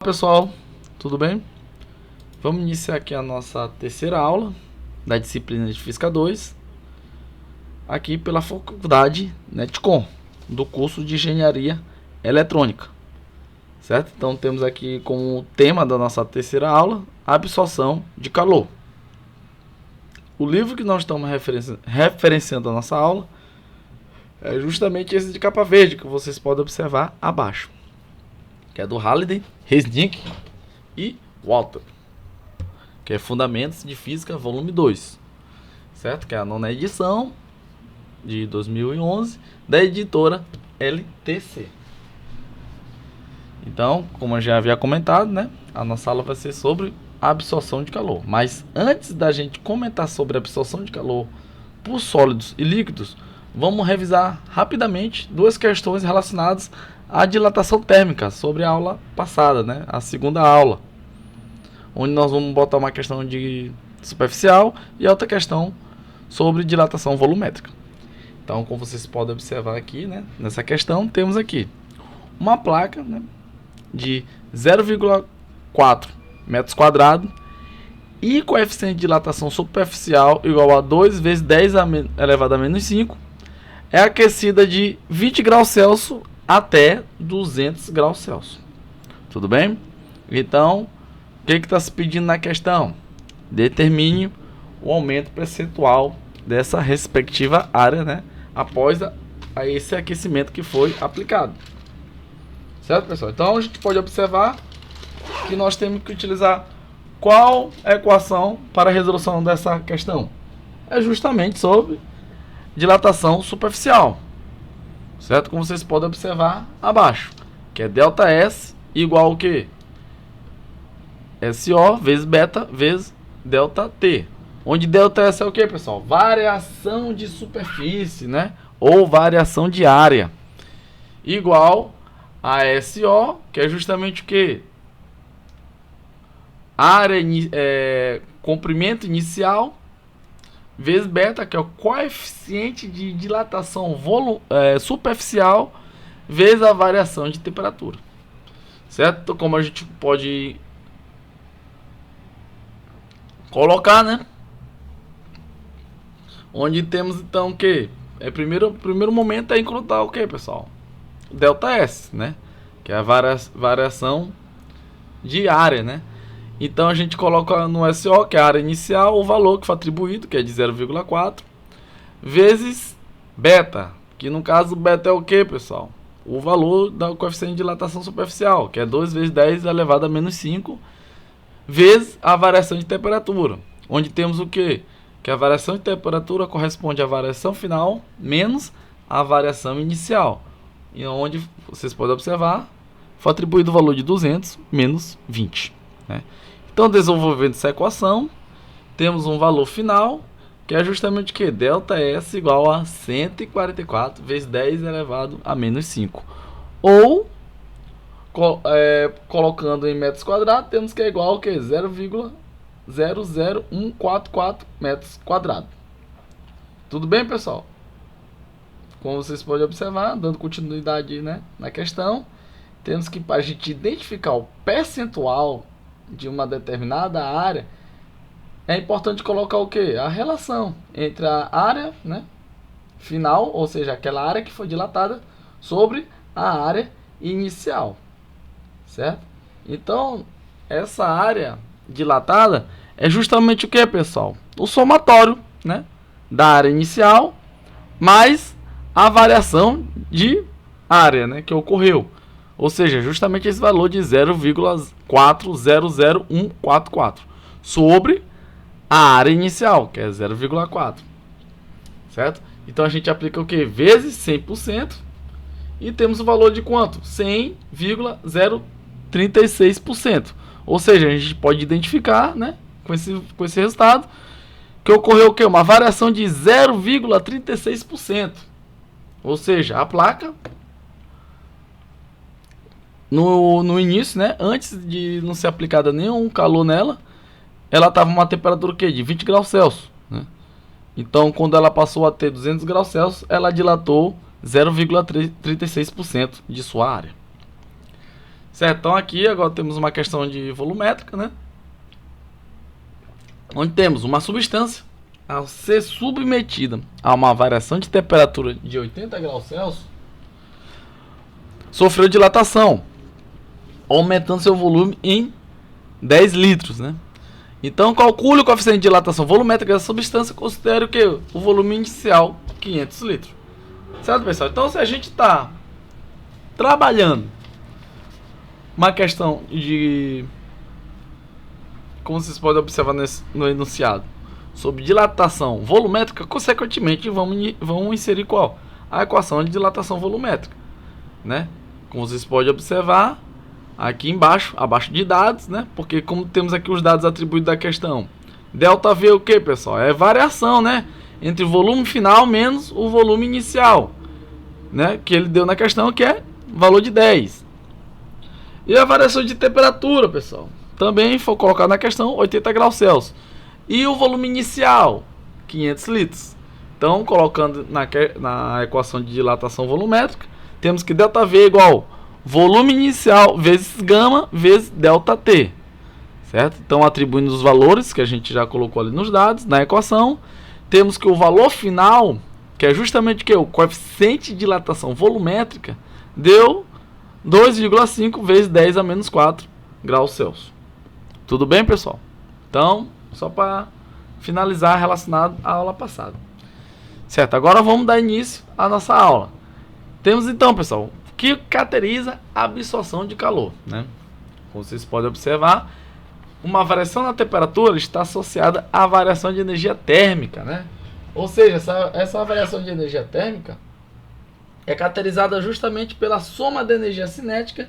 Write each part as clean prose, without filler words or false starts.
Pessoal, tudo bem? Vamos iniciar aqui a nossa terceira aula da disciplina de Física 2, aqui pela Faculdade Netcom, do curso de Engenharia Eletrônica, certo? Então temos aqui como tema da nossa terceira aula, a absorção de calor. O livro que nós estamos referenciando a nossa aula é justamente esse de capa verde, que vocês podem observar abaixo, que é do Halliday, Resnick e Walter, que é Fundamentos de Física, volume 2, certo? Que é a nona edição de 2011 da editora LTC. Então, como eu já havia comentado, né, a nossa aula vai ser sobre absorção de calor. Mas antes da gente comentar sobre a absorção de calor por sólidos e líquidos, vamos revisar rapidamente duas questões relacionadas à dilatação térmica sobre a aula passada, né? A segunda aula, onde nós vamos botar uma questão de superficial e outra questão sobre dilatação volumétrica. Então, como vocês podem observar aqui, né, nessa questão, temos aqui uma placa, né, de 0,4 metros quadrados e coeficiente de dilatação superficial igual a 2 vezes 10 elevado a menos 5, é aquecida de 20 graus Celsius até 200 graus Celsius. Tudo bem? Então, o que está se pedindo na questão? Determine o aumento percentual dessa respectiva área, né, após a esse aquecimento que foi aplicado. Certo, pessoal? Então, a gente pode observar que nós temos que utilizar qual equação para a resolução dessa questão? É justamente sobre dilatação superficial, certo? Como vocês podem observar abaixo, que é ΔS igual ao que? SO vezes beta vezes ΔT, onde ΔS é o que, pessoal? Variação de superfície, né? Ou variação de área, igual a SO, que é justamente o que? Área, comprimento inicial, vezes beta, que é o coeficiente de dilatação superficial, vezes a variação de temperatura. Certo? Então, como a gente pode colocar, né? Onde temos então o que? Primeiro momento é incluir o que, pessoal? ΔS, né? Que é a variação de área, né? Então a gente coloca no SO, que é a área inicial, o valor que foi atribuído, que é de 0,4, vezes beta, que no caso beta é o que, pessoal? O valor do coeficiente de dilatação superficial, que é 2 vezes 10 elevado a menos 5, vezes a variação de temperatura, onde temos o que? Que a variação de temperatura corresponde à variação final menos a variação inicial, e onde vocês podem observar, foi atribuído o valor de 200 menos 20, né? Então, desenvolvendo essa equação, temos um valor final, que é justamente o que? ΔS igual a 144 vezes 10 elevado a menos 5. Ou, colocando em metros quadrados, temos que é igual ao que? 0,00144 metros quadrados. Tudo bem, pessoal? Como vocês podem observar, dando continuidade, né, na questão, temos que, para a gente identificar o percentual de uma determinada área, é importante colocar o que? A relação entre a área, né, final, ou seja, aquela área que foi dilatada, sobre a área inicial, certo? Então, essa área dilatada é justamente o que, pessoal? O somatório, né, da área inicial mais a variação de área, né, que ocorreu. Ou seja, justamente esse valor de 0,400144 sobre a área inicial, que é 0,4. Certo? Então a gente aplica o que? Vezes 100%. E temos o valor de quanto? 100,036%. Ou seja, a gente pode identificar, né, com esse resultado, que ocorreu o que? Uma variação de 0,36%. Ou seja, a placa no início, né, antes de não ser aplicada nenhum calor nela, ela estava uma temperatura que de 20 graus Celsius, né? Então, quando ela passou a ter 200 graus Celsius, ela dilatou 0,36% de sua área. Certo? Então aqui agora temos uma questão de volumétrica, né? Onde temos uma substância ao ser submetida a uma variação de temperatura de 80 graus Celsius, sofreu dilatação, aumentando seu volume em 10 litros, né? Então calcule o coeficiente de dilatação volumétrica dessa substância, considere o que? O volume inicial, 500 litros. Certo, pessoal? Então se a gente está trabalhando uma questão de, como vocês podem observar no enunciado, sobre dilatação volumétrica, consequentemente vamos inserir qual? A equação de dilatação volumétrica, né? Como vocês podem observar aqui embaixo, abaixo de dados, né? Porque como temos aqui os dados atribuídos da questão, ΔV é o que, pessoal? É variação, né? Entre o volume final menos o volume inicial, né? Que ele deu na questão, que é valor de 10. E a variação de temperatura, pessoal, também foi colocado na questão 80 graus Celsius. E o volume inicial, 500 litros. Então, colocando na equação de dilatação volumétrica, temos que ΔV é igual volume inicial vezes gama vezes ΔT. Certo? Então, atribuindo os valores que a gente já colocou ali nos dados, na equação, temos que o valor final, que é justamente o coeficiente de dilatação volumétrica, deu 2,5 vezes 10 a menos 4 graus Celsius. Tudo bem, pessoal? Então, só para finalizar relacionado à aula passada. Certo, agora vamos dar início à nossa aula. Temos então, pessoal, o que caracteriza a absorção de calor, né? Como vocês podem observar, uma variação na temperatura está associada à variação de energia térmica, né? Ou seja, essa variação de energia térmica é caracterizada justamente pela soma da energia cinética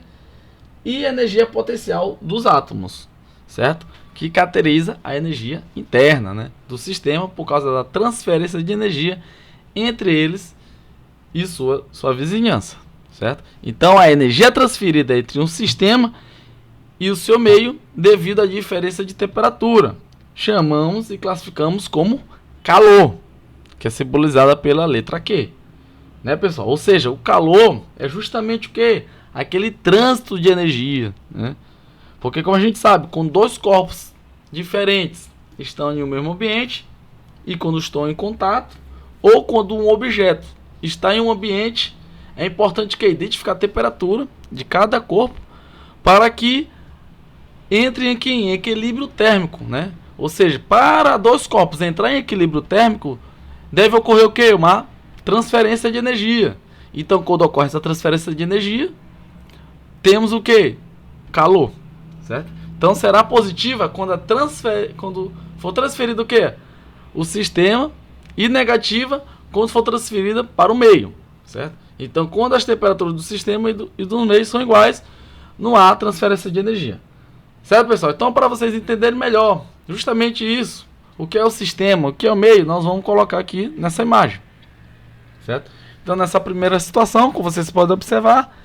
e energia potencial dos átomos, certo? Que caracteriza a energia interna, né, do sistema por causa da transferência de energia entre eles e sua vizinhança, certo? Então, a energia transferida entre um sistema e o seu meio devido à diferença de temperatura chamamos e classificamos como calor, que é simbolizada pela letra Q. Né, pessoal? Ou seja, o calor é justamente o que? Aquele trânsito de energia, né? Porque, como a gente sabe, quando dois corpos diferentes estão em um mesmo ambiente e quando estão em contato, ou quando um objeto está em um ambiente, é importante que identificar a temperatura de cada corpo para que entre em equilíbrio térmico, né? Ou seja, para dois corpos entrar em equilíbrio térmico, deve ocorrer o que? Uma transferência de energia. Então, quando ocorre essa transferência de energia, temos o que? Calor, certo? Então, será positiva quando for transferido o que? O sistema, e negativa quando for transferida para o meio, certo? Então, quando as temperaturas do sistema e do meio são iguais, não há transferência de energia. Certo, pessoal? Então, para vocês entenderem melhor justamente isso, o que é o sistema, o que é o meio, nós vamos colocar aqui nessa imagem. Certo? Então, nessa primeira situação, como vocês podem observar,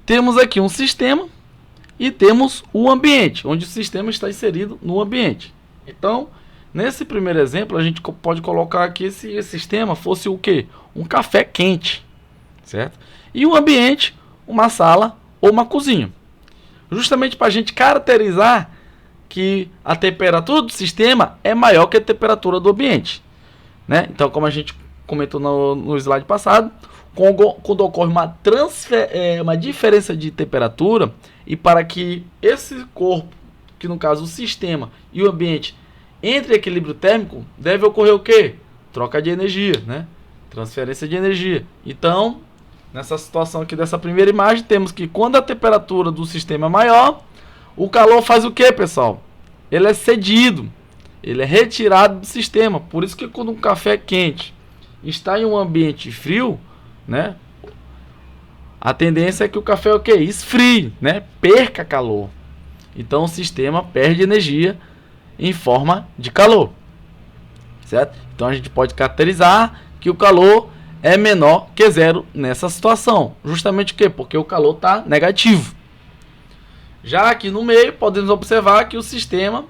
temos aqui um sistema e temos o ambiente, onde o sistema está inserido no ambiente. Então, nesse primeiro exemplo, a gente pode colocar aqui se esse sistema fosse o quê? Um café quente, certo? E o ambiente, uma sala ou uma cozinha. Justamente para a gente caracterizar que a temperatura do sistema é maior que a temperatura do ambiente, né? Então, como a gente comentou no slide passado, quando ocorre uma diferença de temperatura, e para que esse corpo, que no caso o sistema e o ambiente, entre em equilíbrio térmico, deve ocorrer o quê? Troca de energia, né? Transferência de energia. Então, nessa situação aqui dessa primeira imagem, temos que quando a temperatura do sistema é maior, o calor faz o quê, pessoal? Ele é cedido, ele é retirado do sistema. Por isso que quando um café quente está em um ambiente frio, né, a tendência é que o café o quê? Esfrie, né? Perca calor. Então o sistema perde energia em forma de calor, certo? Então a gente pode caracterizar que o calor é menor que zero nessa situação. Justamente o quê? Porque o calor está negativo. Já aqui no meio, podemos observar que o sistema,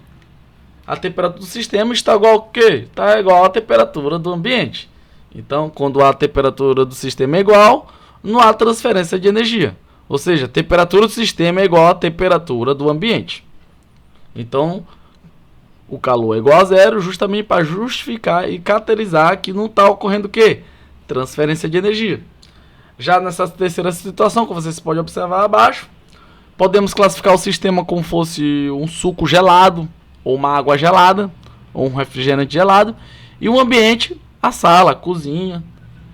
a temperatura do sistema está igual ao quê? Está igual à temperatura do ambiente. Então, quando a temperatura do sistema é igual, não há transferência de energia. Ou seja, a temperatura do sistema é igual à temperatura do ambiente. Então, o calor é igual a zero justamente para justificar e caracterizar que não está ocorrendo o quê? Transferência de energia. Já nessa terceira situação, como vocês podem observar abaixo, podemos classificar o sistema como fosse um suco gelado, ou uma água gelada, ou um refrigerante gelado, e o ambiente, a sala, a cozinha,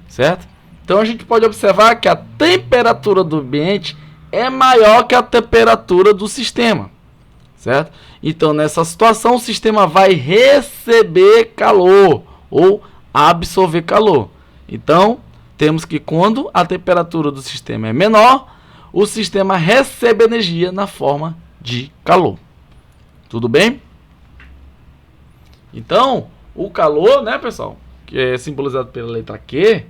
certo? Então a gente pode observar que a temperatura do ambiente é maior que a temperatura do sistema, certo? Então nessa situação o sistema vai receber calor ou absorver calor. Então temos que quando a temperatura do sistema é menor, o sistema recebe energia na forma de calor. Tudo bem? Então, o calor, né, pessoal, que é simbolizado pela letra Q,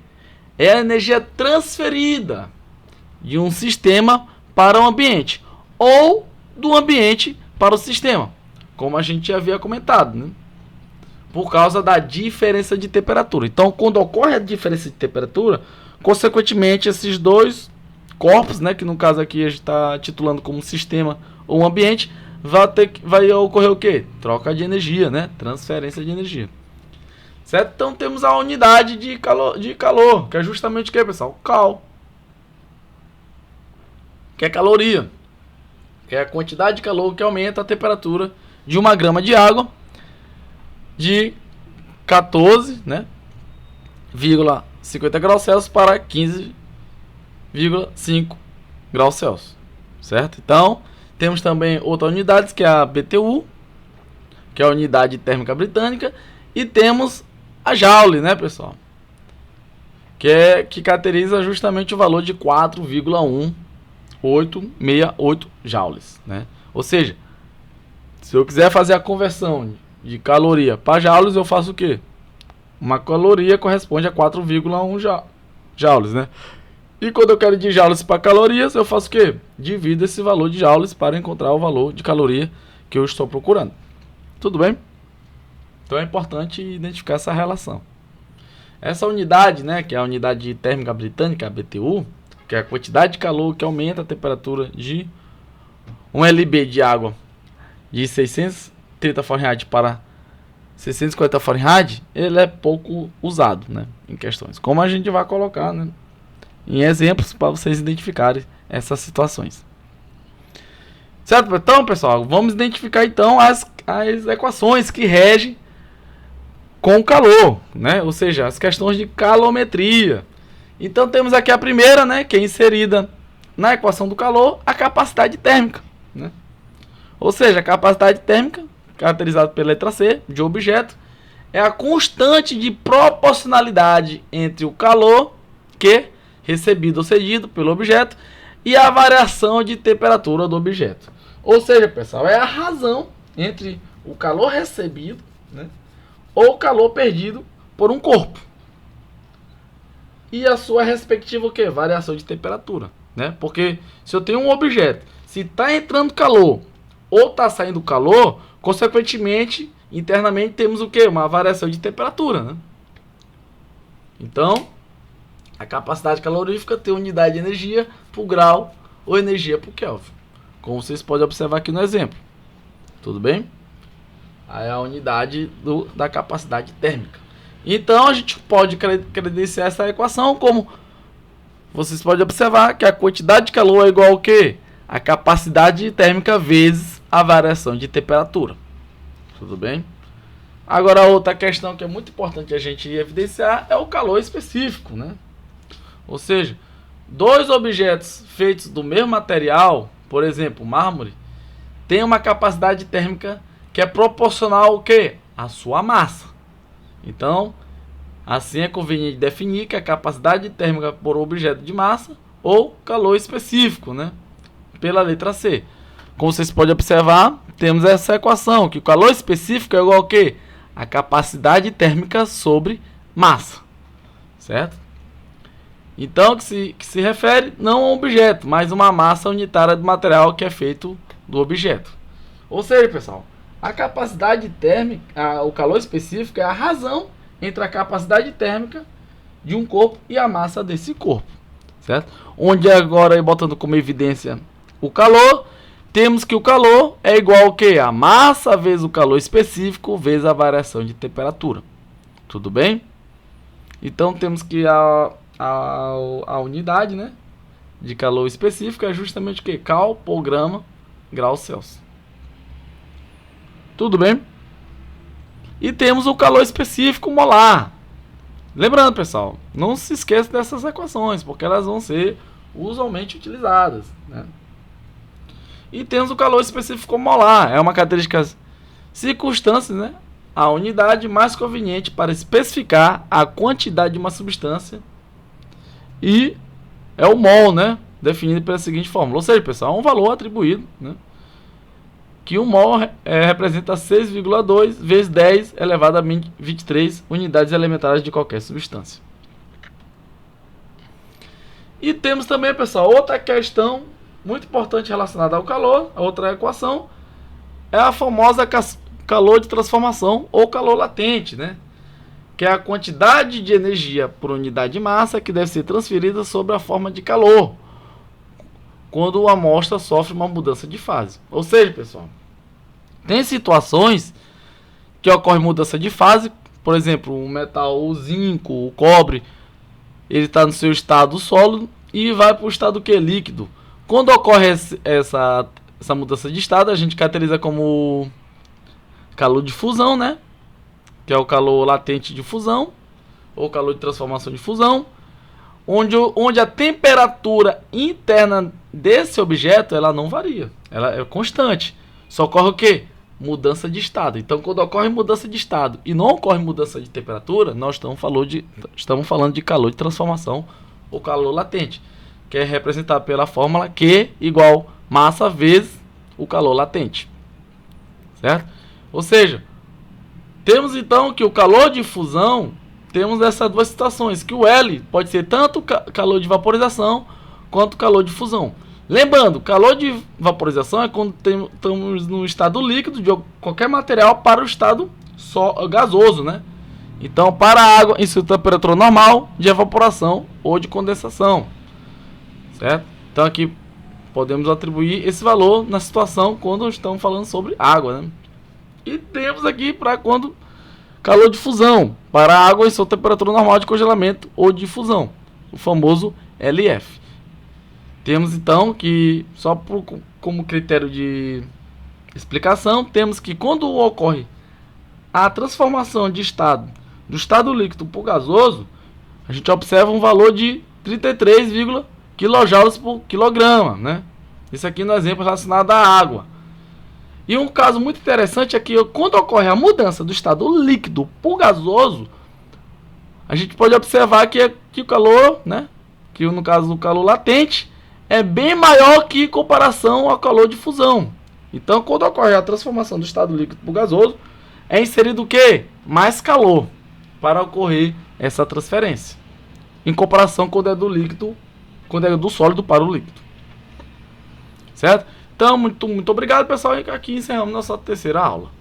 é a energia transferida de um sistema para o ambiente ou do ambiente para o sistema, como a gente já havia comentado, né? Por causa da diferença de temperatura. Então, quando ocorre a diferença de temperatura, consequentemente, esses dois corpos, né, que no caso aqui a gente está titulando como sistema ou ambiente, vai ocorrer o quê? Troca de energia, né? Transferência de energia. Certo? Então temos a unidade de calor, que é justamente o que, pessoal? Cal. Que é caloria. Que é a quantidade de calor que aumenta a temperatura de 1 grama de água de 14, né, 50 graus Celsius para 15,5 graus Celsius. Certo? Então, temos também outras unidades, que é a BTU, que é a unidade térmica britânica, e temos a Joule, né, pessoal? Que caracteriza justamente o valor de 4,1868 joules, né? Ou seja, se eu quiser fazer a conversão de caloria para joules, eu faço o quê? Uma caloria corresponde a 4,1 joules, né? E quando eu quero de joules para calorias, eu faço o quê? Divido esse valor de joules para encontrar o valor de caloria que eu estou procurando. Tudo bem? Então é importante identificar essa relação. Essa unidade, né, que é a unidade térmica britânica, a BTU, que é a quantidade de calor que aumenta a temperatura de 1 lb de água de 630 Fahrenheit para 650 Fahrenheit, ele é pouco usado, né, em questões. Como a gente vai colocar, né, em exemplos para vocês identificarem essas situações. Certo? Então, pessoal, vamos identificar então as equações que regem com o calor, né? Ou seja, as questões de calometria. Então temos aqui a primeira, né, que é inserida na equação do calor, a capacidade térmica, né? Ou seja, a capacidade térmica, caracterizada pela letra C, de objeto, é a constante de proporcionalidade entre o calor Q recebido ou cedido pelo objeto e a variação de temperatura do objeto. Ou seja, pessoal, é a razão entre o calor recebido, né, ou o calor perdido por um corpo e a sua respectiva o quê? Variação de temperatura, né? Porque se eu tenho um objeto, se está entrando calor ou está saindo calor, consequentemente, internamente temos o quê? Uma variação de temperatura, né? Então, a capacidade calorífica tem unidade de energia por grau ou energia por Kelvin, como vocês podem observar aqui no exemplo. Tudo bem? Aí é a unidade da capacidade térmica. Então a gente pode credenciar essa equação como vocês podem observar que a quantidade de calor é igual ao quê? A capacidade térmica vezes a variação de temperatura. Tudo bem? Agora outra questão que é muito importante a gente evidenciar é o calor específico, né? Ou seja, dois objetos feitos do mesmo material, por exemplo, mármore, têm uma capacidade térmica que é proporcional ao quê? A sua massa. Então, assim é conveniente definir que a capacidade térmica por objeto de massa ou calor específico, né, pela letra C. Como vocês podem observar, temos essa equação, que o calor específico é igual ao quê? A capacidade térmica sobre massa, certo? Então, que se refere não a um objeto, mas uma massa unitária do material que é feito do objeto. Ou seja, pessoal, a capacidade térmica, o calor específico é a razão entre a capacidade térmica de um corpo e a massa desse corpo, certo? Onde agora, botando como evidência o calor, temos que o calor é igual ao que? A massa vezes o calor específico vezes a variação de temperatura. Tudo bem? Então temos que a unidade, né, de calor específico é justamente o que? Cal por graus Celsius. Tudo bem? E temos o calor específico molar. Lembrando, pessoal, não se esqueça dessas equações, porque elas vão ser usualmente utilizadas, né? E temos o calor específico molar. É uma característica circunstância, né? A unidade mais conveniente para especificar a quantidade de uma substância. E é o mol, né? Definido pela seguinte fórmula. Ou seja, pessoal, é um valor atribuído, né? Que um mol representa 6,2 vezes 10 elevado a 23 unidades elementares de qualquer substância. E temos também, pessoal, outra questão muito importante relacionada ao calor, a outra equação, é a famosa calor de transformação ou calor latente, né? Que é a quantidade de energia por unidade de massa que deve ser transferida sobre a forma de calor quando a amostra sofre uma mudança de fase. Ou seja, pessoal, tem situações que ocorre mudança de fase, por exemplo, o metal, o zinco, o cobre, ele está no seu estado sólido e vai para o estado que? Líquido. Quando ocorre essa mudança de estado, a gente caracteriza como calor de fusão, né? Que é o calor latente de fusão, ou calor de transformação de fusão, onde a temperatura interna desse objeto ela não varia, ela é constante. Só ocorre o quê? Mudança de estado. Então, quando ocorre mudança de estado e não ocorre mudança de temperatura, nós estamos falando de calor de transformação ou calor latente, que é representado pela fórmula Q igual massa vezes o calor latente, certo? Ou seja, temos então que o calor de fusão, temos essas duas situações, que o L pode ser tanto calor de vaporização quanto calor de fusão. Lembrando, calor de vaporização é quando estamos no estado líquido de qualquer material para o estado gasoso, né? Então, para a água em sua temperatura normal de evaporação ou de condensação, certo? Então aqui podemos atribuir esse valor na situação quando estamos falando sobre água, né? E temos aqui para quando calor de fusão, para a água em sua temperatura normal de congelamento ou de fusão, o famoso LF. Temos então que, só como critério de explicação, temos que quando ocorre a transformação de estado do estado líquido para o gasoso, a gente observa um valor de 33, kJ por quilograma, né? Isso aqui no exemplo relacionado à água. E um caso muito interessante é que quando ocorre a mudança do estado líquido para o gasoso, a gente pode observar que o calor, né, que no caso do calor latente, é bem maior que em comparação ao calor de fusão. Então, quando ocorre a transformação do estado líquido para o gasoso, é inserido o quê? Mais calor para ocorrer essa transferência, em comparação quando é do líquido, quando é do sólido para o líquido. Certo? Então, muito obrigado, pessoal. E aqui encerramos nossa terceira aula.